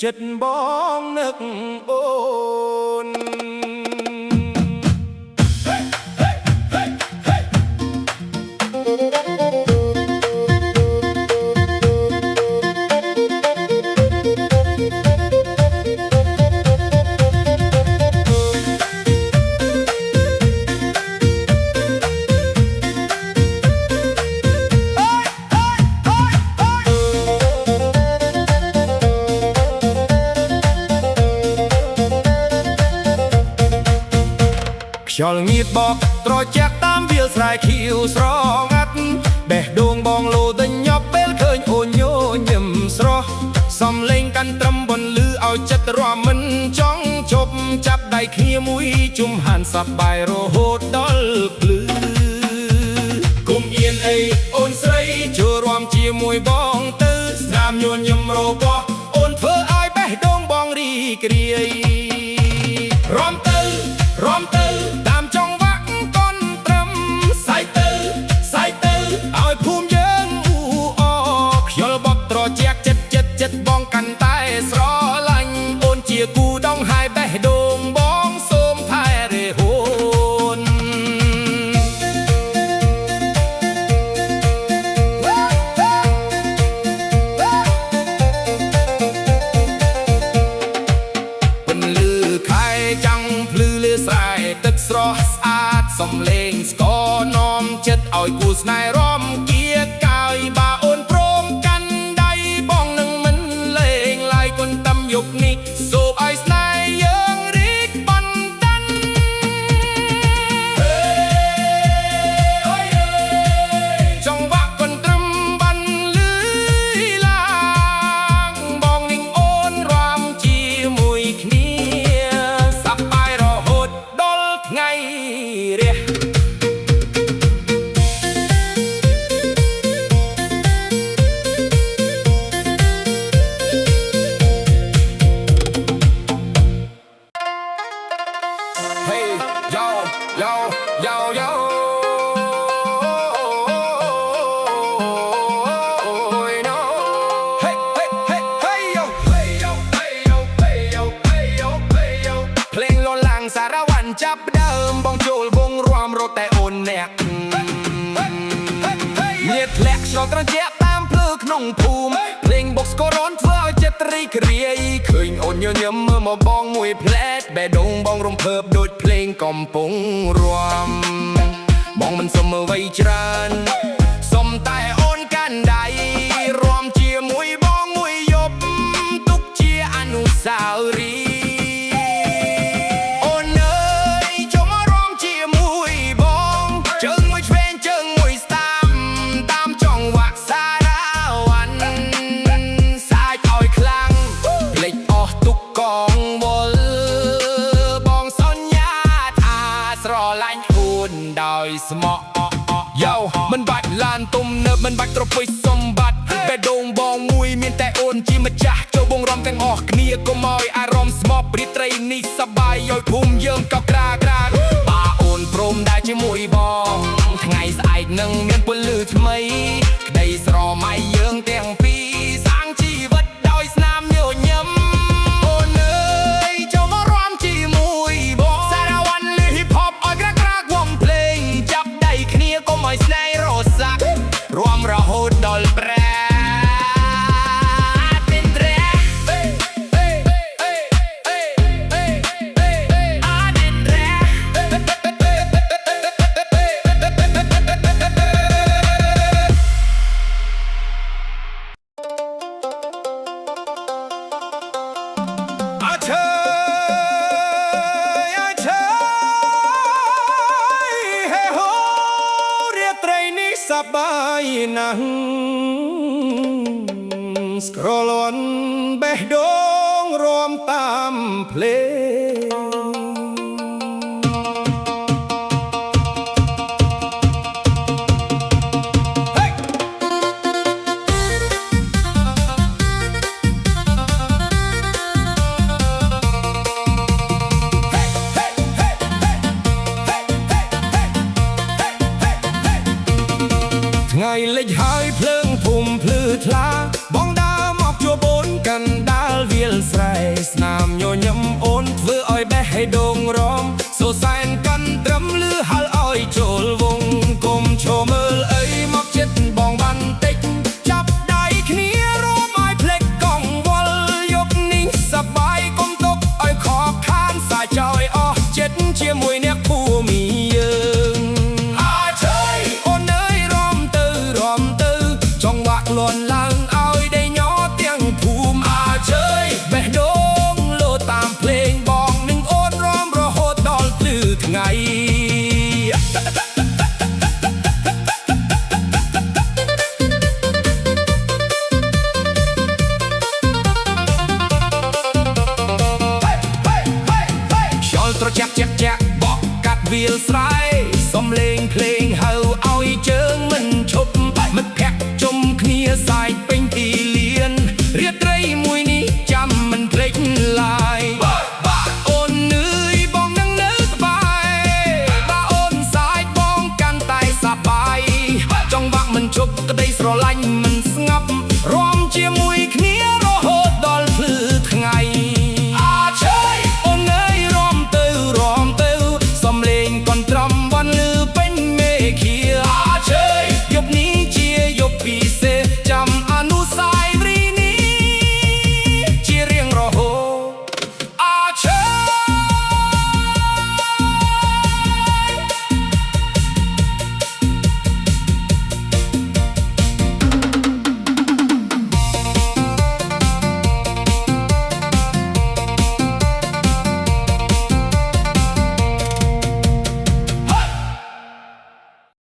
ចិត្តបងនឹកអូនខ្យល់ងៀតបកត្រជាក់តាមវាលស្រែខៀវស្រងាត់បេះដូងបងលោដេញញប់ពេលឃើញអូនញញឹមស្រស់សំលេងកាន់ត្រឹមបន្លឺឲ្យចិត្តរំមិនចង់ជប់ចាប់ដៃគ្នាមួយជុំហានសប្បាយរហូតដល់ភ្លឺគុំអៀនអីអូនស្រីចូលរួមជាមួយបងទៅស្នាមញញឹមរបស់អូនធ្វើឲ្យបេះដូងបងរីករាយរំទៅតាមចង្វាក់កនត្រឹមសាយទៅឲ្យភូមិយើងអ៊ូអខ្យល់បត់ត្រជាក់ចិត្តបងកាន់តែស្រឡាញ់អូនជាគូដងហើយបេះដូងបងសូមថែរហូនពន្លឺខែចាំងភ្លឺលើស្រែទឹកស្រស់ស្អាតសំលេងស្គរនាំចិត្តឲ្យគូស្នេហ៍រំគៀកកាយបាអូនព្រមកាន់ដៃបងនឹងមិនលេងឡាយគុនតាមយប់នេះសូមឲ្យស្នេហ៍យើងរីកបណ្ដាន់ចង្វាក់កនត្រឹមបានលឺឡើងបងនឹងអូនរាំជាមួយគ្នាសប្បាយរហូតដល់ថ្ងៃរះសារវ័នចាប់ដើមបងចូលវងរំរត់តែអូនអ្នកញាតធ្លាក់ឆ្លងត្រជាក់តាមភ្លឺក្នុងភូមិភ្លេងបុកស្គរនធ្វើឲ្យចិត្តរីករាយឃើញអូនញញឹមមើលមកបងមួយផ្លែតបេះដូងបងរំភើបដូចភ្លេងកំពុងរាំបងមិនសុំអ្វីច្រើនសុំតែអូនកាន់ដៃរាំជាមួយបងមួយយប់ទុកជាអនុស្សាវរីយ៍ដោយស្មោះយោមិនបាច់ឡានទំនើបមិនបាច់ត្រពុយសម្បត្តិបេះដូងបងមួយមានតែអូនជាម្ចាស់ចូលបងរំទាំងអស់គ្នាកុំឲ្យអារម្មណ៍ស្មោះព្រាត្រីនេះសប្បាយឲ្យភូមិយើងកោក្រាបាអូនព្រមដែរជាមួយបងថ្ងៃស្អែកនឹងមានពលលឺថ្មីក្តីស្រមៃយើងទាំងពីរសាងជីវិតដោយស្នាមញញឹមអូនអើយចូលមករំជាមួយបងសារវ័នលឺហ៊ីបហបឲ្យក្រាវងភ្លេងចាប់ដៃគ្នាកុំឲ្យស្នេហ៍រសាក់រួមរហូតដល់ប្រែសប្បាយណាស់ស្ក្រលន់បេះដូងរាំតាមភ្លេងថ្ងៃលិចហើយភ្លើងភូមិភ្លឺថ្លាបងដើរមកជួបអូនកាន់ដាល់វាលស ត្រជាក់ជាក់ជាក់បកកាត់វាលស្រែ